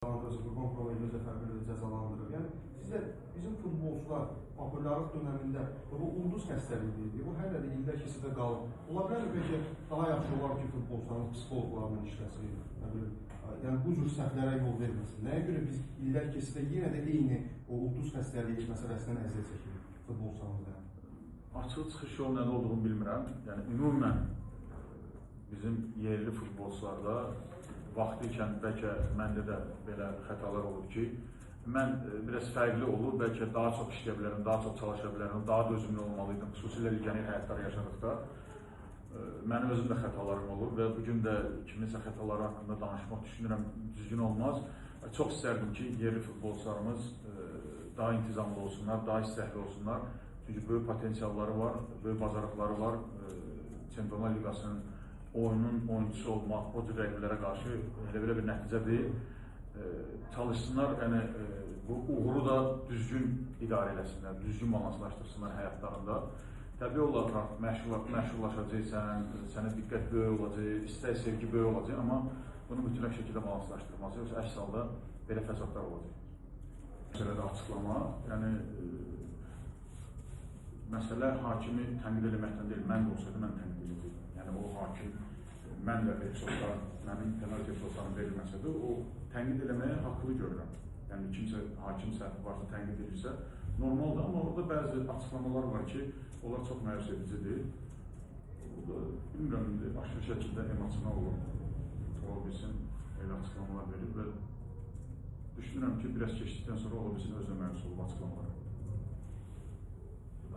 Kontrol edilir, zəfərləri cəzalandırır. Yəni, sizdə bizim futbolçular populyarlıq dönəmində bu ulduz xəstəliyidir. Bu hələ də illər keçidə qalır. Ola bilər mi peki daha yaxşı olar ki, futbolçuların psixologlarının işləsi, yəni bu cür səhvlərə yol verməsin. Nəyə görə biz illər keçidə yenə də eyni o ulduz xəstəliyi məsələsindən əziyyət çəkirik futbolçularımızda? Açıq çıxış yolu nədə olduğunu bilmirəm. Yəni, ümumən bizim yerli futbolçularda vaxtı ikən bəlkə məndə də belə xətalar olur ki, mən biraz fərqli olur, bəlkə daha çox işləyə bilərəm, daha çox çalışa bilərəm, daha dözümlü olmalıydım, xüsusilə legioner həyatları yaşadıqda. Mənim özüm də xətalarım olur və bugün də kiminsə xətaları haqqında danışmaq düşünürəm, düzgün olmaz. Çox istərdim ki, yerli futbolçularımız daha intizamlı olsunlar, daha istəkli olsunlar. Çünki böyük potensialları var, böyük bacarıqları var. Çempionlar Liqasının oyunun oyuncusu olmaq, o cür rəqiblərə qarşı elə bir nəticə deyil. Çalışsınlar, yəni bu uğuru da düzgün idarə eləsinlər, düzgün balanslaşdırsınlar həyatlarında. Təbii olaraq məşhurlaşacaqsan, sənə diqqət böyük olacaq, istək, sevgi böyük olacaq, amma bunu mütləq şəkildə balanslaşdırması, yoxsa əks halda belə fəsadlar olacaq. Məsələdə açıqlama, yəni məsələ hakimi tənqid eləməkdən deyil, mən də olsaydı, mən tənqid edəcəydim. Yəni o hakim, mən də mənim penalti epizodlarım verilməsə də, o tənqid eləməyə haqlı görürəm. Yəni kimsə, hakim səhvi varsa tənqid edirsə, normaldır, amma orada bəzi açıqlamalar var ki, onlar çox məyus edicidir. O da, bilmirəm, aşırı şəkildə emosional ola bilsin, elə açıqlamalar verir və düşünürəm ki, biraz keçdikdən sonra ola bilsin özünə məyus olub açıqlamalar.